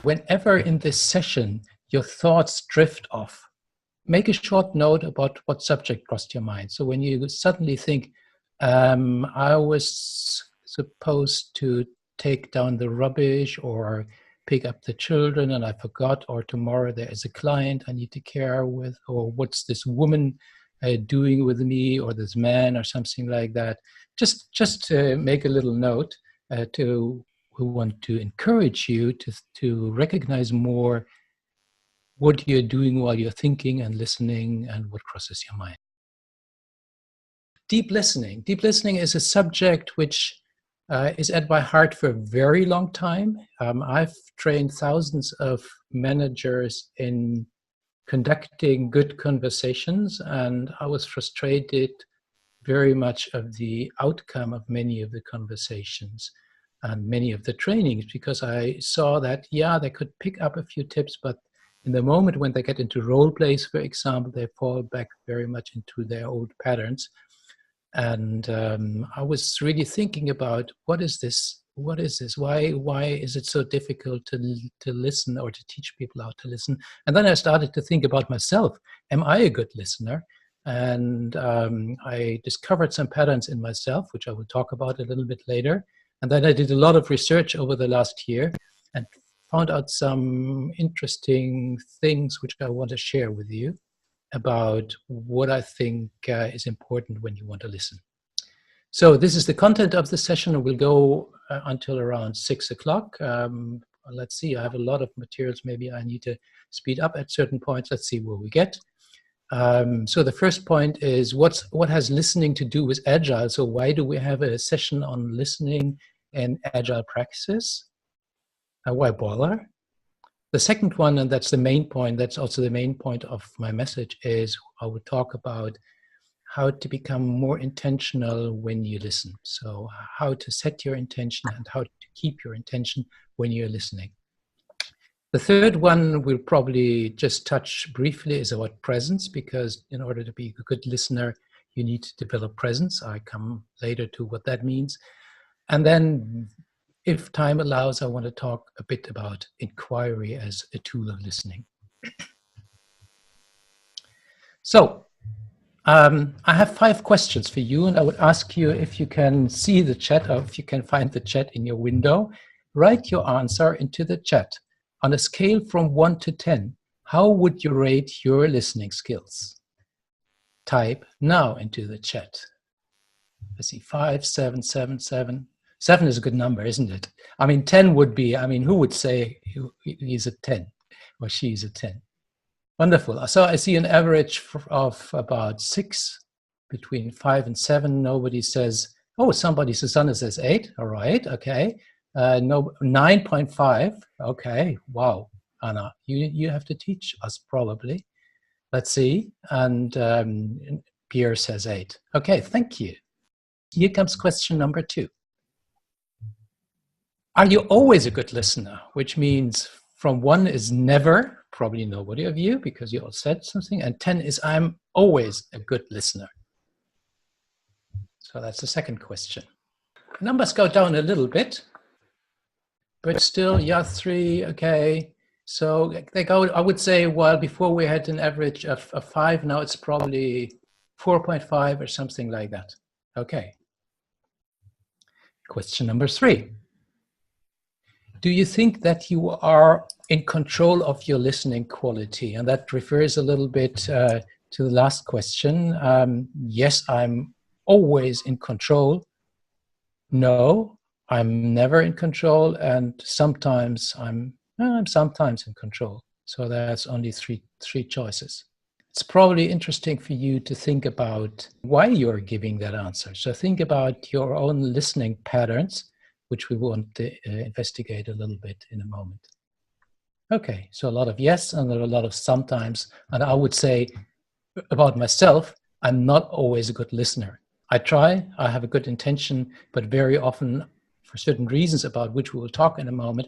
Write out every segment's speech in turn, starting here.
Whenever in this session your thoughts drift off, make a short note about what subject crossed your mind. So when you suddenly think, I was supposed to take down the rubbish or pick up the children and I forgot, or tomorrow there is a client I need to care with, or what's this woman doing with me, or this man, or something like that. Just make a little note we want to encourage you to recognize more what you're doing while you're thinking and listening and what crosses your mind. Deep listening. Deep listening is a subject which is at my heart for a very long time. I've trained thousands of managers in conducting good conversations, and I was frustrated very much of the outcome of many of the conversations and many of the trainings, because I saw that, yeah, they could pick up a few tips, but in the moment when they get into role plays, for example, they fall back very much into their old patterns. And I was really thinking about, what is this? What is this? Why is it so difficult to listen or to teach people how to listen? And then I started to think about myself. Am I a good listener? And I discovered some patterns in myself, which I will talk about a little bit later. And then I did a lot of research over the last year and found out some interesting things which I want to share with you about what I think is important when you want to listen. So this is the content of the session, and we'll go until around 6 o'clock. Let's see, I have a lot of materials. Maybe I need to speed up at certain points. Let's see where we get. So the first point is, what has listening to do with Agile? So why do we have a session on listening and Agile practices? Why bother? The second one, and that's the main point, that's also the main point of my message, is I would talk about how to become more intentional when you listen. So how to set your intention and how to keep your intention when you're listening. The third one we'll probably just touch briefly is about presence, because in order to be a good listener, you need to develop presence. I come later to what that means. And then, if time allows, I want to talk a bit about inquiry as a tool of listening. So, I have 5 questions for you, and I would ask you if you can see the chat, or if you can find the chat in your window. Write your answer into the chat. On a scale from 1 to 10, how would you rate your listening skills? Type now into the chat. Let's see, 5, 7, 7, 7. 7 is a good number, isn't it? I mean, 10 would be, who would say he's a 10 or she's a 10? Wonderful. So I see an average of about 6, between 5 and 7. Nobody says, oh, somebody, Susanna says 8. All right, okay. No, 9.5. Okay, wow. Anna, you have to teach us probably. Let's see. And Pierre says 8. Okay, thank you. Here comes question number 2. Are you always a good listener? Which means from 1 is never, probably nobody of you, because you all said something, and 10 is I'm always a good listener. So that's the second question. Numbers go down a little bit, but still, yeah, 3, okay. So they go, I would say, well, before we had an average of 5, now it's probably 4.5 or something like that. Okay. Question number 3. Do you think that you are in control of your listening quality? And that refers a little bit to the last question. Yes, I'm always in control. No, I'm never in control. And sometimes I'm sometimes in control. So that's only three choices. It's probably interesting for you to think about why you're giving that answer. So think about your own listening patterns, which we want to investigate a little bit in a moment. Okay, so a lot of yes and a lot of sometimes. And I would say about myself, I'm not always a good listener. I try, I have a good intention, but very often, for certain reasons about which we will talk in a moment,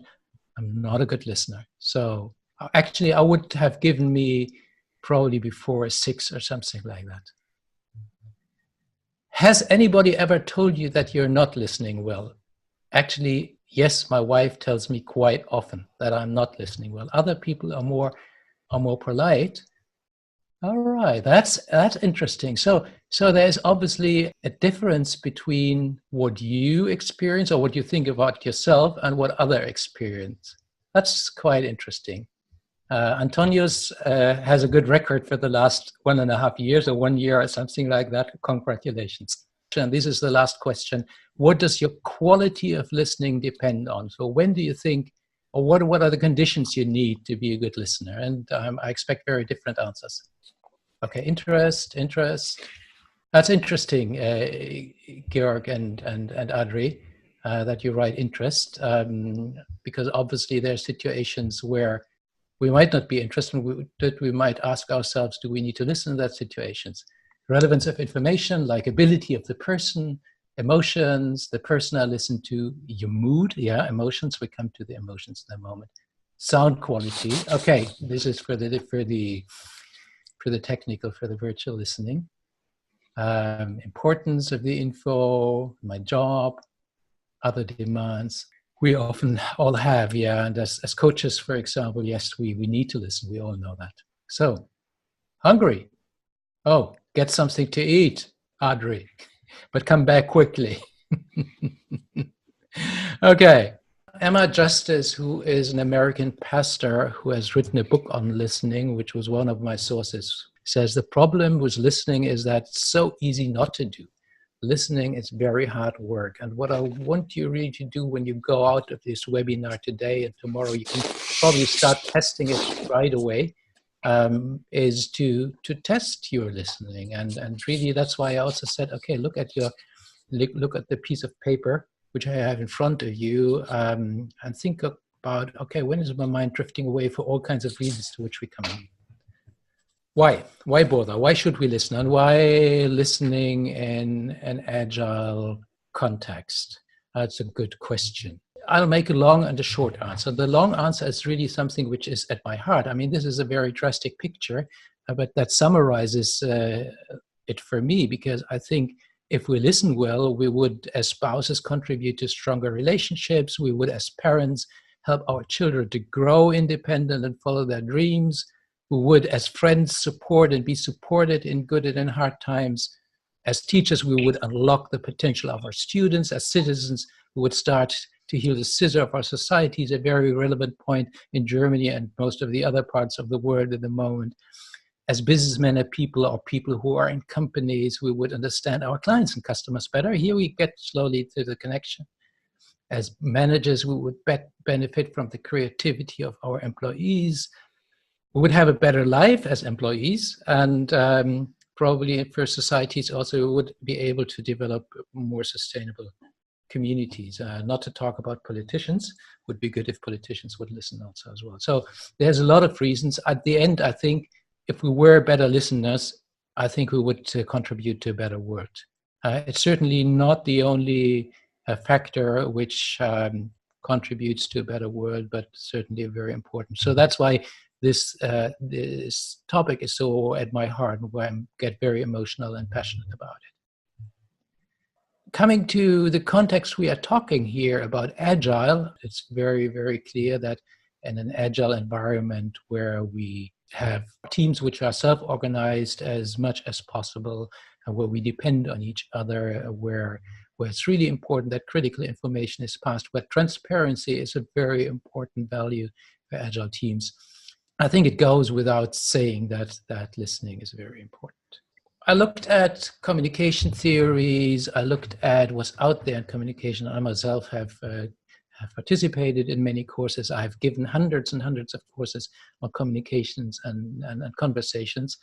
I'm not a good listener. So actually, I would have given me probably before a 6 or something like that. Has anybody ever told you that you're not listening well? Actually, yes, my wife tells me quite often that I'm not listening well. Other people are more polite. All right, that's interesting. So there's obviously a difference between what you experience or what you think about yourself and what other experience. That's quite interesting. Antonius has a good record for the last 1.5 years or 1 year or something like that. Congratulations. And this is the last question. What does your quality of listening depend on? So when do you think, or what are the conditions you need to be a good listener? And I expect very different answers. Okay, interest. That's interesting, Georg and Adri, that you write interest, because obviously there are situations where we might not be interested, that we might ask ourselves, do we need to listen in that situations? Relevance of information, likability of the person, emotions, the person I listen to, your mood, yeah, emotions, we come to the emotions in a moment. Sound quality, okay, this is for the technical, for the virtual listening. Importance of the info, my job, other demands. We often all have, yeah. And as coaches, for example, yes, we need to listen. We all know that. So, hungry. Oh, get something to eat, Adri, but come back quickly. Okay. Emma Justice, who is an American pastor who has written a book on listening, which was one of my sources, says the problem with listening is that it's so easy not to do. Listening is very hard work. And what I want you really to do when you go out of this webinar today and tomorrow, you can probably start testing it right away, is to test your listening. And really, that's why I also said, okay, look at the piece of paper which I have in front of you, and think about, okay, when is my mind drifting away for all kinds of reasons to which we come in? Why? Why bother? Why should we listen? And why listening in an agile context? That's a good question. I'll make a long and a short answer. The long answer is really something which is at my heart. I mean, this is a very drastic picture, but that summarizes it for me, because I think if we listen well, we would, as spouses, contribute to stronger relationships. We would, as parents, help our children to grow independent and follow their dreams. We would, as friends, support and be supported in good and in hard times. As teachers, we would unlock the potential of our students. As citizens, we would start to heal the scissor of our societies, a very relevant point in Germany and most of the other parts of the world at the moment. As businessmen and people, or people who are in companies, we would understand our clients and customers better. Here we get slowly to the connection. As managers, we would benefit from the creativity of our employees. We would have a better life as employees, and probably for societies also we would be able to develop more sustainable communities. Not to talk about politicians, would be good if politicians would listen also as well. So there's a lot of reasons. At the end, I think if we were better listeners, I think we would contribute to a better world. It's certainly not the only factor which contributes to a better world, but certainly very important. So that's why this topic is so at my heart, and where I get very emotional and passionate about it. Coming to the context we are talking here about Agile, it's very, very clear that in an Agile environment where we have teams which are self-organized as much as possible, and where we depend on each other, where it's really important that critical information is passed, where transparency is a very important value for Agile teams. I think it goes without saying that listening is very important. I looked at communication theories. I looked at what's out there in communication. I myself have participated in many courses. I've given hundreds and hundreds of courses on communications and conversations.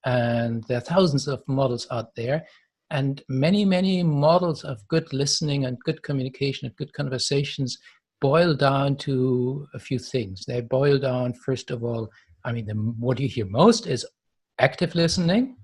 And there are thousands of models out there. And many, many models of good listening and good communication and good conversations boil down to a few things. They boil down, first of all, I mean, what you hear most is active listening.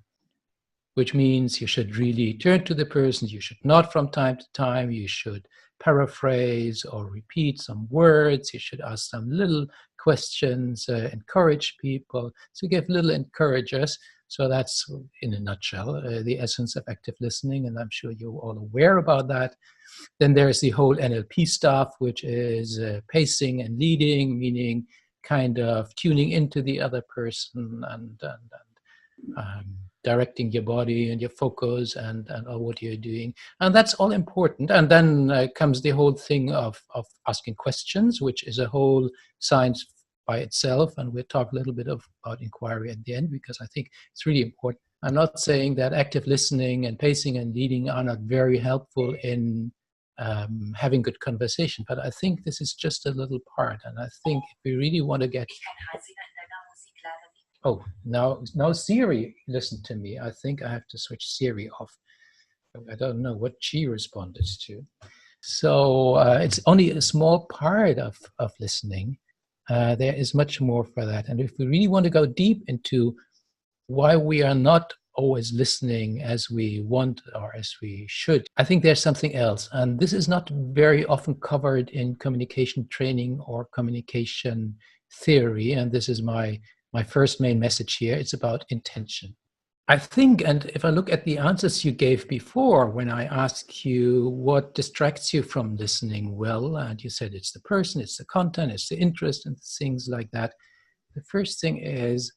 which means you should really turn to the person. You should not from time to time. You should paraphrase or repeat some words. You should ask some little questions, encourage people. So give little encouragers. So that's, in a nutshell, the essence of active listening, and I'm sure you're all aware about that. Then there's the whole NLP stuff, which is pacing and leading, meaning kind of tuning into the other person and directing your body and your focus and what you're doing. And that's all important. And then comes the whole thing of asking questions, which is a whole science by itself. And we'll talk a little bit about inquiry at the end, because I think it's really important. I'm not saying that active listening and pacing and leading are not very helpful in having good conversation, but I think this is just a little part. And I think if we really want to get... Oh, now Siri listened to me. I think I have to switch Siri off. I don't know what she responded to. So it's only a small part of listening. There is much more for that. And if we really want to go deep into why we are not always listening as we want or as we should, I think there's something else. And this is not very often covered in communication training or communication theory. And this is my first main message here. It's about intention. I think, and if I look at the answers you gave before, when I asked you what distracts you from listening well, and you said it's the person, it's the content, it's the interest, and things like that. The first thing is,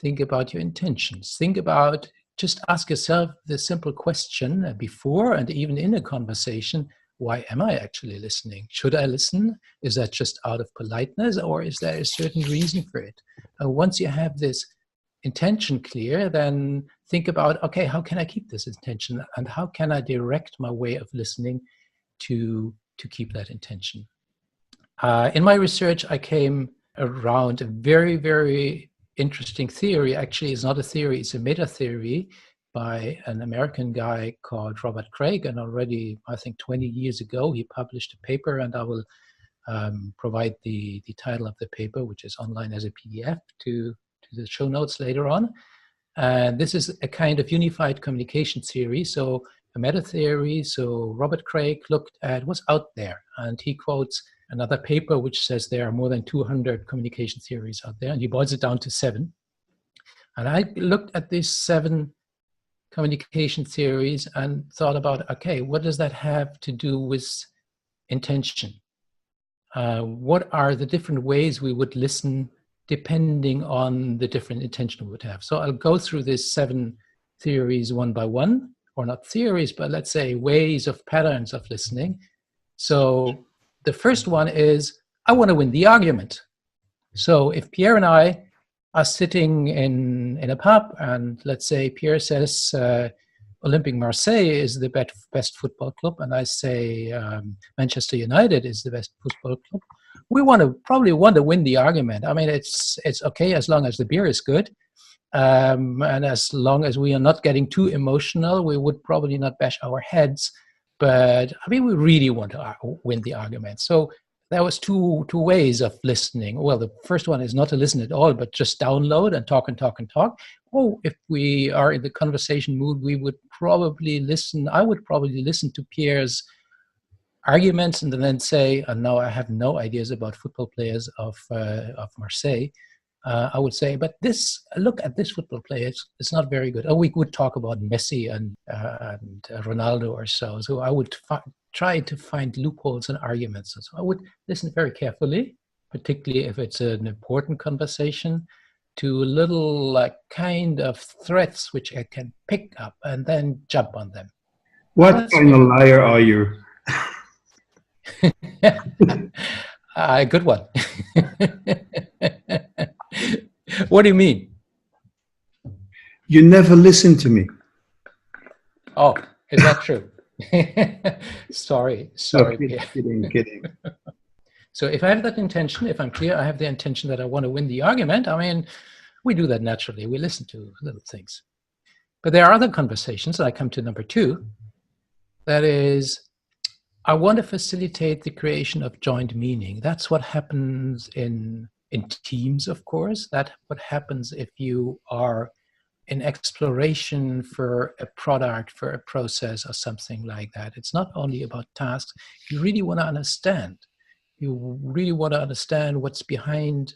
think about your intentions. Think about, just ask yourself the simple question before and even in a conversation: why am I actually listening? Should I listen? Is that just out of politeness, or is there a certain reason for it? Once you have this intention clear, then think about, okay, how can I keep this intention, and how can I direct my way of listening to keep that intention? In my research, I came around a very, very interesting theory. Actually, it's not a theory, it's a meta theory by an American guy called Robert Craig. And already, I think 20 years ago, he published a paper, and I will provide the title of the paper, which is online as a PDF, to the show notes later on. And this is a kind of unified communication theory, so a meta theory. So Robert Craig looked at what's out there, and he quotes another paper which says there are more than 200 communication theories out there, and he boils it down to 7. And I looked at these 7 communication theories and thought about, okay, what does that have to do with intention? What are the different ways we would listen depending on the different intention we would have? So I'll go through these 7 theories one by one, or not theories, but let's say ways of patterns of listening. So the first one is, I want to win the argument. So if Pierre and I are sitting in a pub, and let's say Pierre says Olympique Marseille is the best football club, and I say Manchester United is the best football club, we probably want to win the argument. I mean, it's okay as long as the beer is good, and as long as we are not getting too emotional. We would probably not bash our heads, but I mean, we really want to win the argument. So there was two ways of listening. Well, the first one is not to listen at all, but just download and talk and talk and talk. Or if we are in the conversation mood, we would probably listen. I would probably listen to Pierre's arguments and then say, and now I have no ideas about football players of Marseille. I would say, but look at this football player. It's not very good. Or we would talk about Messi and Ronaldo or so. So I would try to find loopholes and arguments. So I would listen very carefully, particularly if it's an important conversation, to little kind of threads which I can pick up and then jump on them. What kind of liar are you? Good one. What do you mean? You never listen to me. Oh, is that true? Sorry. No, kidding. So if I have that intention, if I'm clear, I have the intention that I want to win the argument. I mean, we do that naturally. We listen to little things. But there are other conversations, and I come to number 2. That is, I want to facilitate the creation of joint meaning. That's what happens in teams, of course. That's what happens if you are in exploration for a product, for a process or something like that. It's not only about tasks. You really want to understand. You really want to understand what's behind.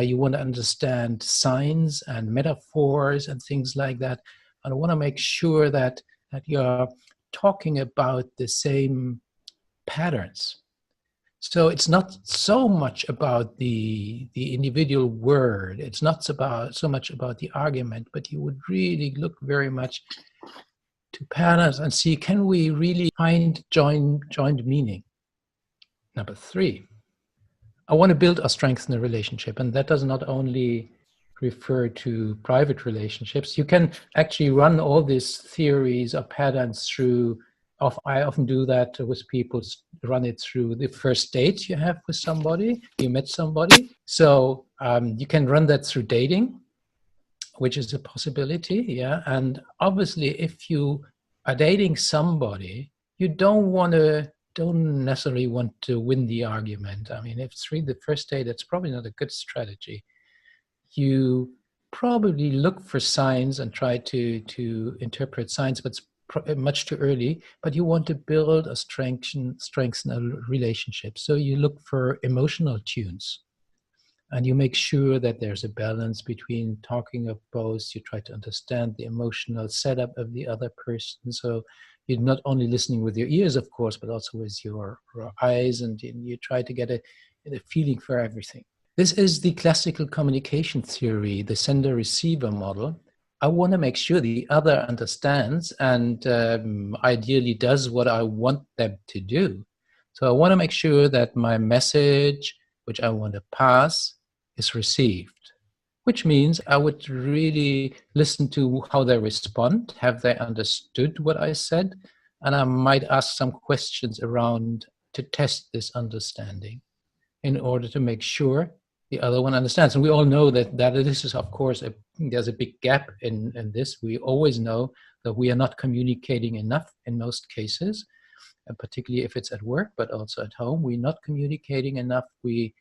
You want to understand signs and metaphors and things like that. And I want to make sure that you're talking about the same patterns. So it's not so much about the individual word. It's not so much about the argument, but you would really look very much to patterns and see, can we really find joined meaning? Number 3, I want to build or strengthen a relationship. And that does not only refer to private relationships. You can actually run all these theories or patterns through. I often do that with people, run it through the first date you have with somebody, you met somebody. So you can run that through dating, which is a possibility, yeah. And obviously, if you are dating somebody, you don't necessarily want to win the argument. I mean, if it's really the first date, that's probably not a good strategy. You probably look for signs and try to interpret signs, but it's much too early. But you want to build or strengthen a relationship. So you look for emotional tunes. And you make sure that there's a balance between talking of both. You try to understand the emotional setup of the other person. So you're not only listening with your ears, of course, but also with your eyes, and you try to get a feeling for everything. This is the classical communication theory, the sender-receiver model. I want to make sure the other understands and ideally does what I want them to do. So I want to make sure that my message, which I want to pass, is received, which means I would really listen to how they respond. Have they understood what I said? And I might ask some questions around to test this understanding in order to make sure the other one understands. And we all know that this is, of course, there's a big gap in this. We always know that we are not communicating enough in most cases, and particularly if it's at work, but also at home. We're not communicating enough. We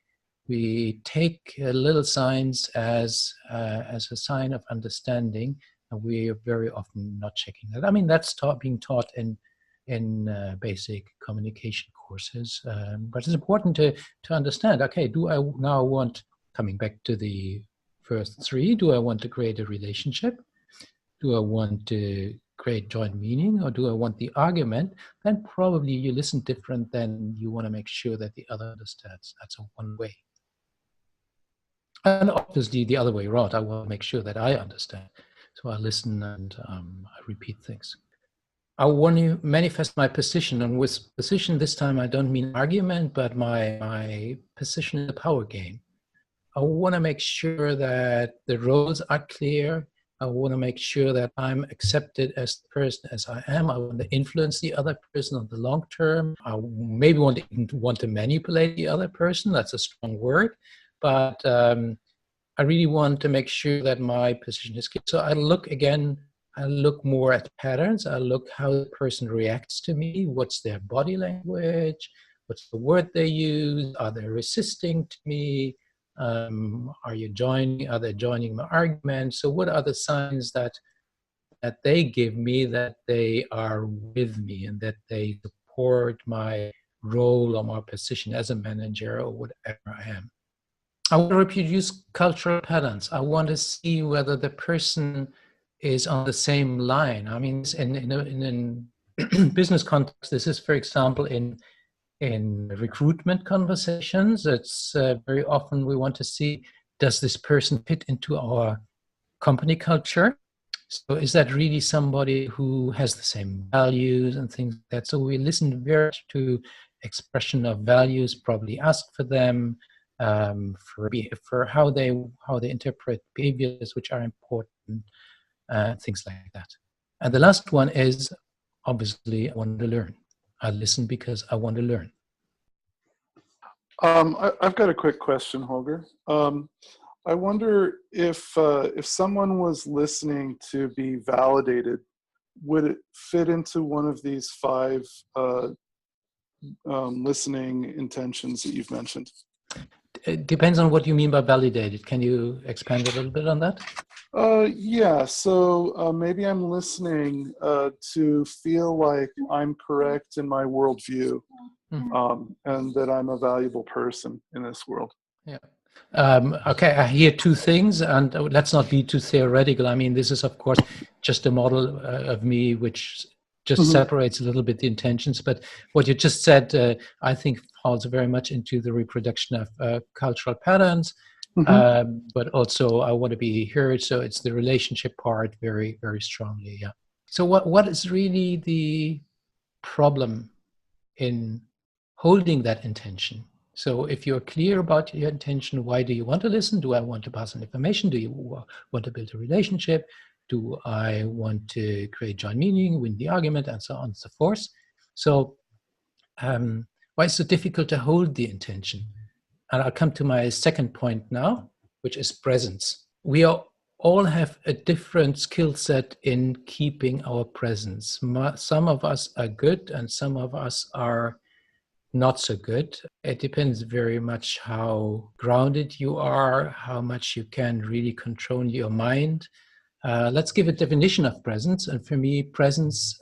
take little signs as a sign of understanding, and we are very often not checking that. I mean, that's being taught in basic communication courses, but it's important to understand, okay, do I now want, coming back to the first 3, do I want to create a relationship? Do I want to create joint meaning, or do I want the argument? Then probably you listen different, than you want to make sure that the other understands. That's one way. And obviously the other way around, I want to make sure that I understand. So I listen and I repeat things. I want to manifest my position, and with position this time I don't mean argument, but my position in the power game. I want to make sure that the roles are clear. I want to make sure that I'm accepted as the person as I am. I want to influence the other person on the long term. I maybe want to manipulate the other person. That's a strong word, but I really want to make sure that my position is clear. So I look more at patterns. I look how the person reacts to me. What's their body language? What's the word they use? Are they resisting to me? Are they joining my argument? So what are the signs that they give me that they are with me and that they support my role or my position as a manager or whatever I am? I want to reproduce cultural patterns. I want to see whether the person is on the same line. I mean, in business context, this is, for example, in recruitment conversations. It's very often we want to see, does this person fit into our company culture? So is that really somebody who has the same values and things like that? So we listen very much to expression of values, probably ask for them, for how they interpret behaviors which are important, things like that. And the last one is, obviously, I want to learn. I listen because I want to learn. I've got a quick question, Holger. I wonder if someone was listening to be validated, would it fit into one of these 5 listening intentions that you've mentioned? it depends on what you mean by validated. Can you expand a little bit on that? Yeah, so maybe I'm listening to feel like I'm correct in my worldview, and that I'm a valuable person in this world. Yeah. Okay, I hear two things, and let's not be too theoretical. I mean, this is, of course, just a model of me which just separates a little bit the intentions. But what you just said, I think, falls very much into the reproduction of cultural patterns. But also, I want to be heard. So it's the relationship part very, very strongly. Yeah. So what is really the problem in holding that intention? So if you're clear about your intention, why do you want to listen? Do I want to pass on information? Do you want to build a relationship? Do I want to create joint meaning, win the argument, and so on and so forth? So why is it so difficult to hold the intention? And I'll come to my second point now, which is presence. We all have a different skill set in keeping our presence. Some of us are good and some of us are not so good. It depends very much how grounded you are, how much you can really control your mind. Let's give a definition of presence. And for me, presence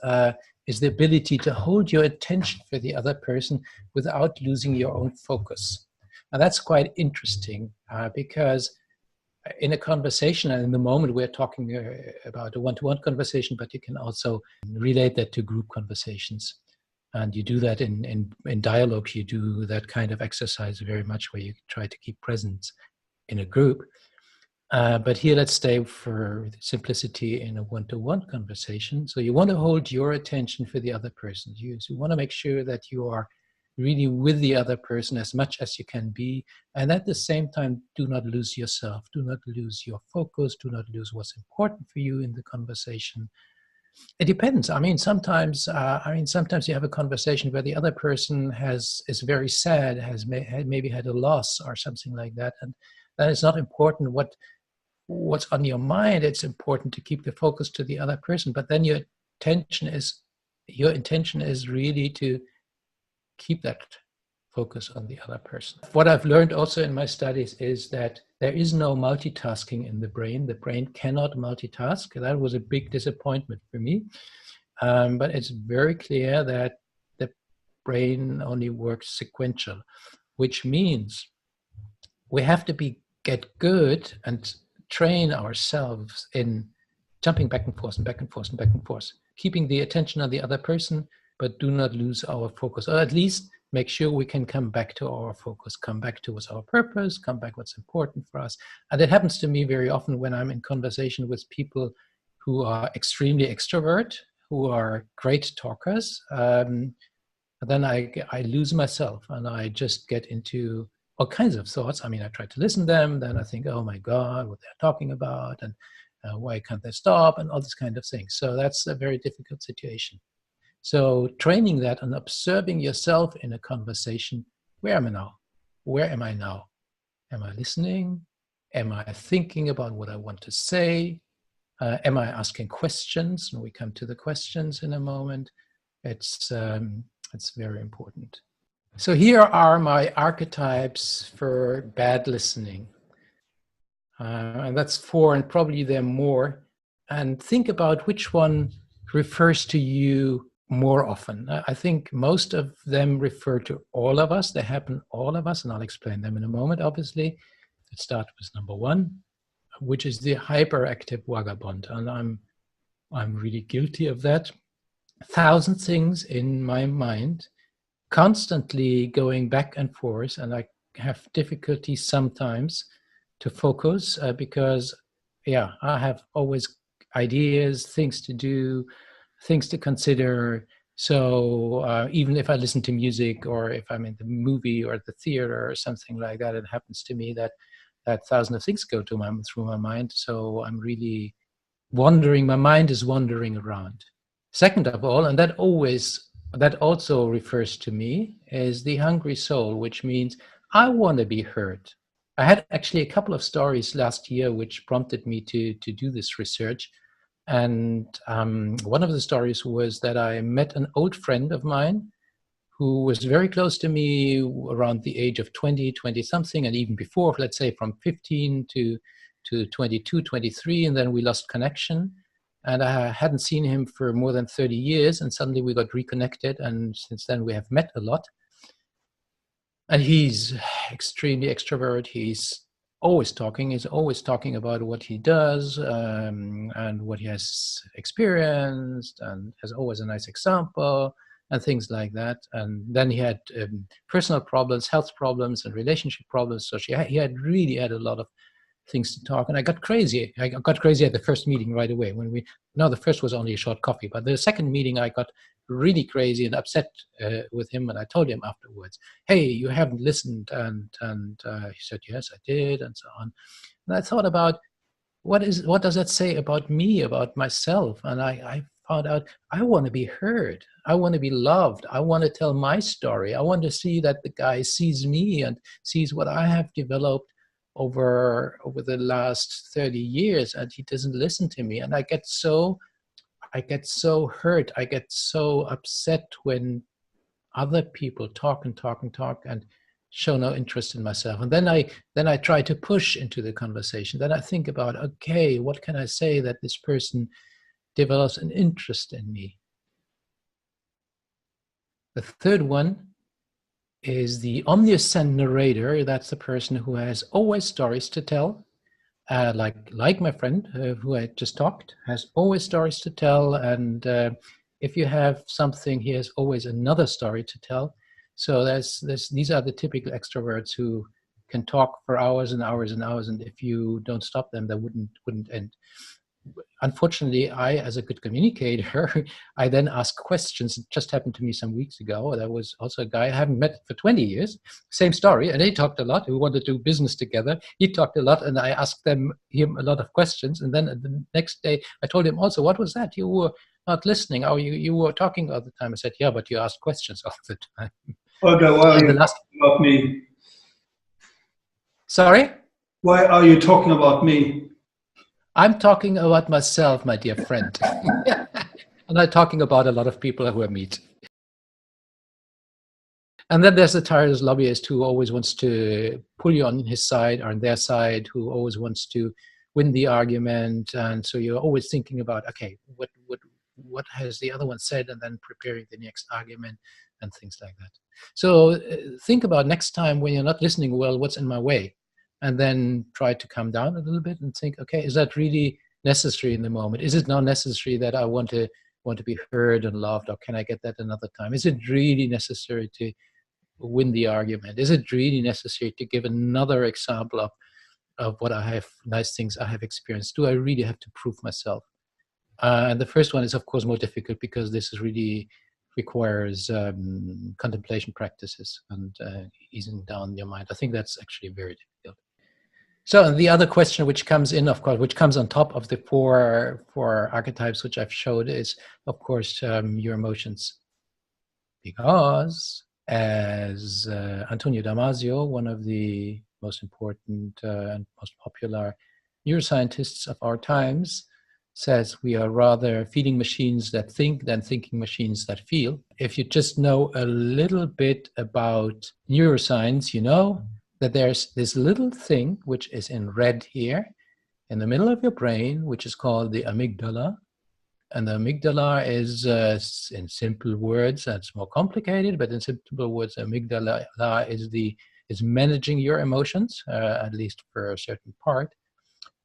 is the ability to hold your attention for the other person without losing your own focus. And that's quite interesting because in a conversation, and in the moment we're talking about a one-to-one conversation, but you can also relate that to group conversations. And you do that in dialogue, you do that kind of exercise very much where you try to keep presence in a group. But here, let's stay for simplicity in a one-to-one conversation. So you want to hold your attention for the other person. You want to make sure that you are really with the other person as much as you can be. And at the same time, do not lose yourself. Do not lose your focus. Do not lose what's important for you in the conversation. It depends. Sometimes you have a conversation where the other person is very sad, has maybe had a loss or something like that. And then it's not important what's on your mind. It's important to keep the focus to the other person. But then your intention is really to keep that focus on the other person. What I've learned also in my studies is that there is no multitasking in the brain. The brain cannot multitask. That was a big disappointment for me. But it's very clear that the brain only works sequential, which means we have to get good and train ourselves in jumping back and forth and back and forth and back and forth, keeping the attention on the other person, but do not lose our focus, or at least make sure we can come back to our focus, come back to what's our purpose, come back what's important for us. And it happens to me very often when I'm in conversation with people who are extremely extrovert, who are great talkers. Then I lose myself and I just get into all kinds of thoughts. I try to listen to them, then I think, oh my God, what they're talking about, and why can't they stop, and all this kind of thing. So that's a very difficult situation. So training that and observing yourself in a conversation, where am I now? Where am I now? Am I listening? Am I thinking about what I want to say? Am I asking questions? And we come to the questions in a moment. It's very important. So here are my archetypes for bad listening. And that's 4, and probably there are more. And think about which one refers to you more often. I think most of them refer to all of us. They happen all of us, and I'll explain them in a moment, obviously. Let's start with number 1, which is the hyperactive vagabond. And I'm really guilty of that. 1,000 things in my mind, constantly going back and forth, and I have difficulty sometimes to focus because, I have always ideas, things to do, things to consider. So even if I listen to music, or if I'm in the movie or the theater or something like that, it happens to me that 1,000 of things go through my mind. So I'm really wandering. My mind is wandering around. Second of all, and that also refers to me, is the hungry soul, which means I want to be heard. I had actually a couple of stories last year which prompted me to do this research. And one of the stories was that I met an old friend of mine who was very close to me around the age of 20 something, and even before, let's say from 15 to 22, 23, and then we lost connection. And I hadn't seen him for more than 30 years, and suddenly we got reconnected, and since then we have met a lot. And he's extremely extrovert. He's always talking about what he does, and what he has experienced, and has always a nice example and things like that. And then he had personal problems, health problems, and relationship problems. So he had really had a lot of things to talk. And I got crazy. I got crazy at the first meeting right away. The first was only a short coffee, but the second meeting I got really crazy and upset with him. And I told him afterwards, hey, you haven't listened. And he said, yes, I did, and so on. And I thought about, what does that say about me, about myself? And I found out I want to be heard. I want to be loved. I want to tell my story. I want to see that the guy sees me and sees what I have developed over the last 30 years, and he doesn't listen to me. And I get so hurt. I get so upset when other people talk and show no interest in myself. And then I try to push into the conversation. Then I think about, okay, what can I say that this person develops an interest in me? The third one is the omniscient narrator. That's the person who has always stories to tell. Like my friend who I just talked, has always stories to tell. And if you have something, he has always another story to tell. So these are the typical extroverts who can talk for hours and hours and hours, and if you don't stop them, that wouldn't end. Unfortunately, I, as a good communicator, I then ask questions. It just happened to me some weeks ago. There was also a guy I haven't met for 20 years, same story, and he talked a lot. We wanted to do business together. He talked a lot, and I asked him a lot of questions. And then the next day, I told him also, what was that? You were not listening. Oh, you were talking all the time. I said, yeah, but you asked questions all the time. Holger, why are you talking about me? Sorry? Why are you talking about me? I'm talking about myself, my dear friend. And I'm talking about a lot of people who I meet. And then there's the tireless lobbyist who always wants to pull you on his side or on their side, who always wants to win the argument. And so you're always thinking about, okay, what has the other one said, and then preparing the next argument and things like that. So think about next time when you're not listening well, what's in my way? And then try to calm down a little bit and think, okay, is that really necessary in the moment? Is it now necessary that I want to be heard and loved, or can I get that another time? Is it really necessary to win the argument? Is it really necessary to give another example of what I have, nice things I have experienced? Do I really have to prove myself? And the first one is, of course, more difficult because this is really requires contemplation practices and easing down your mind. I think that's actually very difficult. So the other question which comes in, of course, which comes on top of the four archetypes which I've showed is, of course, your emotions. Because as Antonio Damasio, one of the most important and most popular neuroscientists of our times, says, we are rather feeling machines that think than thinking machines that feel. If you just know a little bit about neuroscience, you know that there's this little thing which is in red here in the middle of your brain, which is called the amygdala. And the amygdala is, in simple words, that's more complicated, but in simple words, amygdala is managing your emotions, at least for a certain part.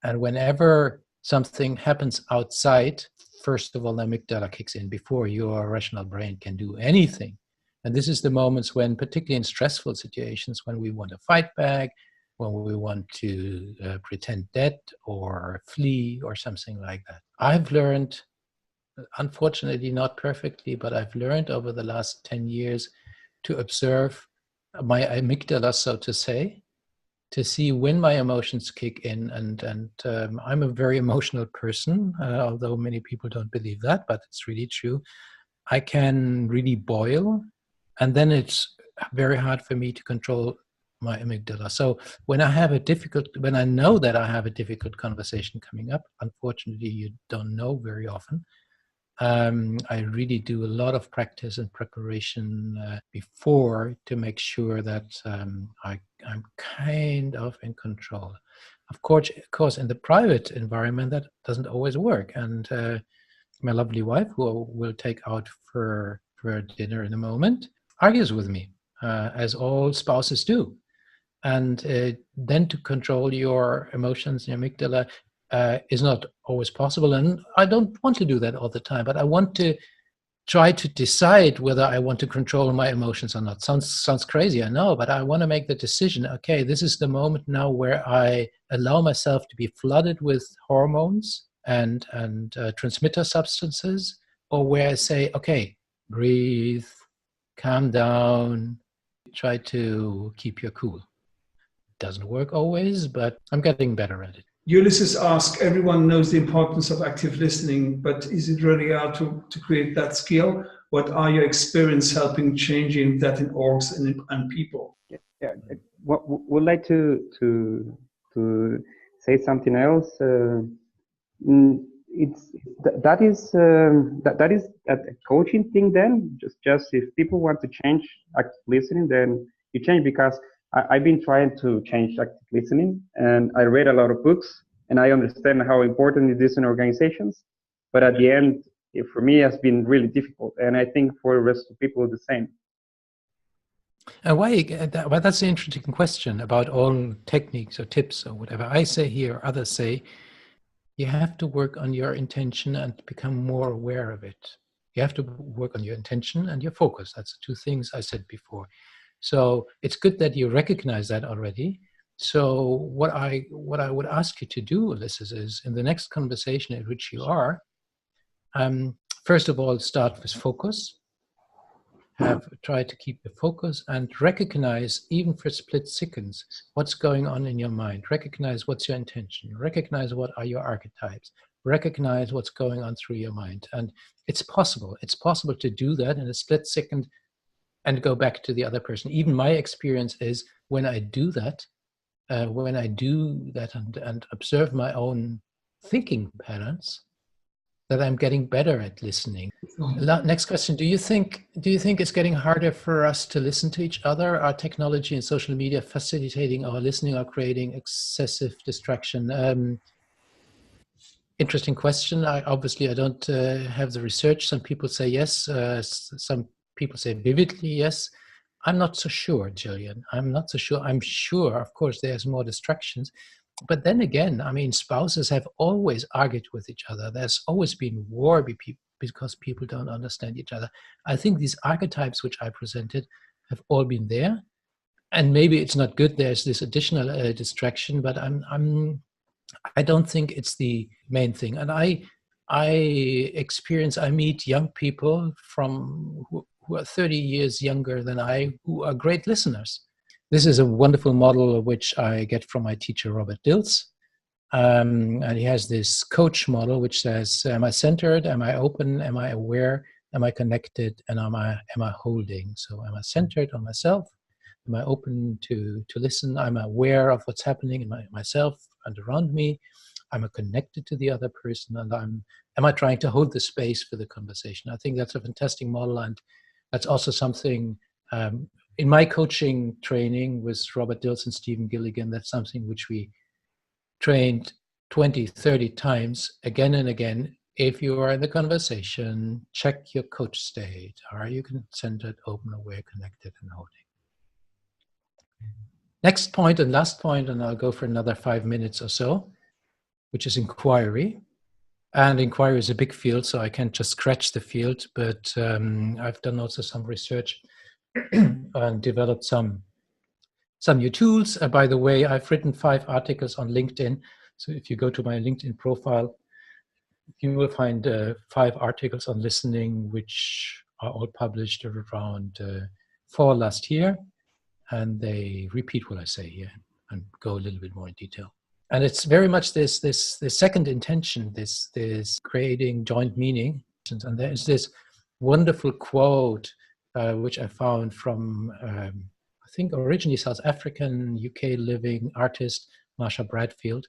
And whenever something happens outside, first of all, the amygdala kicks in before your rational brain can do anything. And this is the moments when, particularly in stressful situations, when we want to fight back, when we want to pretend dead or flee or something like that. I've learned, unfortunately not perfectly, but I've learned over the last 10 years to observe my amygdala, so to say, to see when my emotions kick in. And I'm a very emotional person, although many people don't believe that, but it's really true. I can really boil, and then it's very hard for me to control my amygdala. So when I know that I have a difficult conversation coming up, unfortunately you don't know very often, I really do a lot of practice and preparation before to make sure that I'm kind of in control. Of course, in the private environment, that doesn't always work. And my lovely wife, who will take out for dinner in a moment, argues with me, as all spouses do. And then to control your emotions, your amygdala, is not always possible. And I don't want to do that all the time, but I want to try to decide whether I want to control my emotions or not. Sounds crazy, I know, but I want to make the decision. Okay, this is the moment now where I allow myself to be flooded with hormones and transmitter substances, or where I say, okay, breathe, calm down, try to keep your cool. Doesn't work always, but I'm getting better at it. Ulysses asks, everyone knows the importance of active listening, but is it really hard to create that skill? What are your experience helping changing that in orgs and people? Yeah, would like to say something else. That is a coaching thing. Then just if people want to change active listening, then you change, because I've been trying to change active listening, and I read a lot of books, and I understand how important it is in organizations. But at the end, for me, it has been really difficult, and I think for the rest of people, the same. Well, that's an interesting question about all techniques or tips or whatever. I say here, others say, you have to work on your intention and become more aware of it. You have to work on your intention and your focus. That's the two things I said before. So it's good that you recognize that already. So what I would ask you to do, Ulysses, is in the next conversation at which you are, first of all, start with focus. Try to keep the focus and recognize, even for split seconds, what's going on in your mind. Recognize what's your intention. Recognize what are your archetypes. Recognize what's going on through your mind. And it's possible. It's possible to do that in a split second and go back to the other person. Even my experience is when I do that and observe my own thinking patterns, that I'm getting better at listening. Next question: Do you think it's getting harder for us to listen to each other? Are technology and social media facilitating our listening or creating excessive distraction? Interesting question. I don't have the research. Some people say yes. Some people say vividly yes. I'm not so sure, Jillian. I'm not so sure. I'm sure, of course, there's more distractions. But then again, I mean, spouses have always argued with each other. There's always been war because people don't understand each other. I think these archetypes which I presented have all been there. And maybe it's not good. There's this additional distraction, but I don't think it's the main thing. And I meet young people who are 30 years younger than I, who are great listeners. This is a wonderful model which I get from my teacher, Robert Dilts. And he has this coach model which says, am I centered? Am I open? Am I aware? Am I connected? And am I holding? So am I centered on myself? Am I open to listen? I'm aware of what's happening in myself and around me. Am I connected to the other person? And am I trying to hold the space for the conversation? I think that's a fantastic model. And that's also something in my coaching training with Robert Dilts and Stephen Gilligan, that's something which we trained 20, 30 times again and again. If you are in the conversation, check your coach state. Are you centered, open, aware, connected, and holding? Next point and last point, and I'll go for another 5 minutes or so, which is inquiry. And inquiry is a big field, so I can't just scratch the field, but I've done also some research and developed some new tools. By the way, I've written 5 articles on LinkedIn. So if you go to my LinkedIn profile, you will find 5 articles on listening, which are all published around fall last year. And they repeat what I say here and go a little bit more in detail. And it's very much this second intention, this creating joint meaning. And there's this wonderful quote which I found from I think originally South African, UK living artist Marsha Bradfield,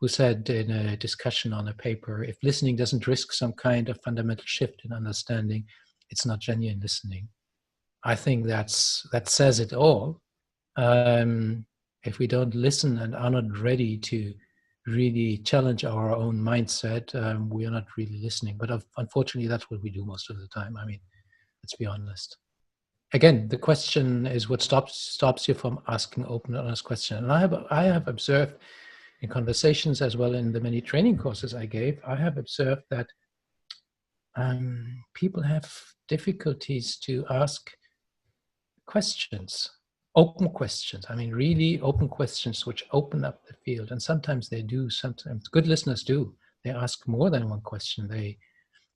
who said in a discussion on a paper, if listening doesn't risk some kind of fundamental shift in understanding, it's not genuine listening. I think that says it all. If we don't listen and are not ready to really challenge our own mindset, we are not really listening. But unfortunately, that's what we do most of the time. I mean, let's be honest. Again, the question is what stops you from asking open and honest questions. And I have observed in conversations as well in the many training courses I gave, I have observed that people have difficulties to ask questions, open questions. I mean, really open questions which open up the field. And sometimes they do, sometimes good listeners do. They ask more than one question. They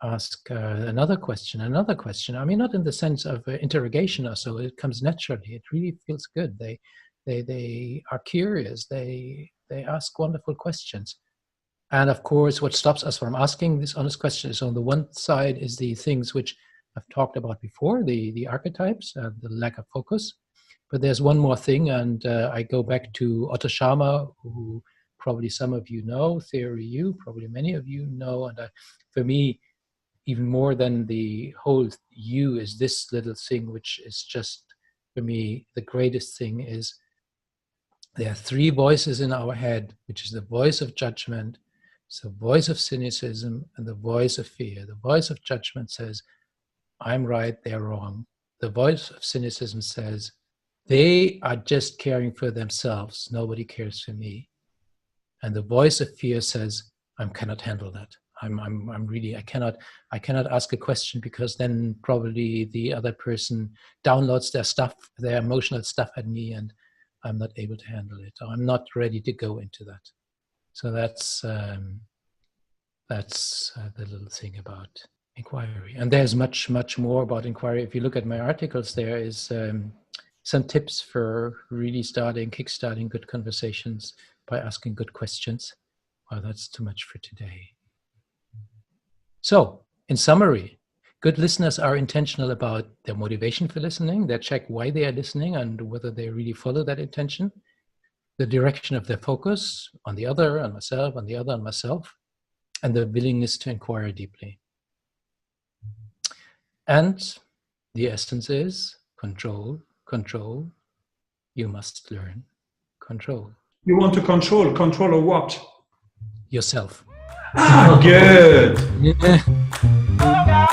ask another question. I mean, not in the sense of interrogation or so, it comes naturally. It really feels good. They are curious. They ask wonderful questions. And of course, what stops us from asking this honest question is on the one side is the things which I've talked about before, the archetypes, the lack of focus. But there's one more thing, and I go back to Otto Scharmer, who probably some of you know, Theory U, probably many of you know. And for me, even more than the whole U is this little thing, which is just, for me, the greatest thing is there are three voices in our head, which is the voice of judgment, it's the voice of cynicism, and the voice of fear. The voice of judgment says, I'm right, they're wrong. The voice of cynicism says, they are just caring for themselves. Nobody cares for me. And the voice of fear says, I cannot handle that. I cannot ask a question because then probably the other person downloads their stuff, their emotional stuff at me, and I'm not able to handle it. Or I'm not ready to go into that. So that's the little thing about inquiry. And there's much, much more about inquiry. If you look at my articles, there is some tips for really kickstarting good conversations by asking good questions. Well, that's too much for today. So, in summary, good listeners are intentional about their motivation for listening. They check why they are listening and whether they really follow that intention. The direction of their focus on the other, on myself, on the other, on myself, and the willingness to inquire deeply. And the essence is control, control. You must learn control. You want to control of what? Yourself. Good. Yeah.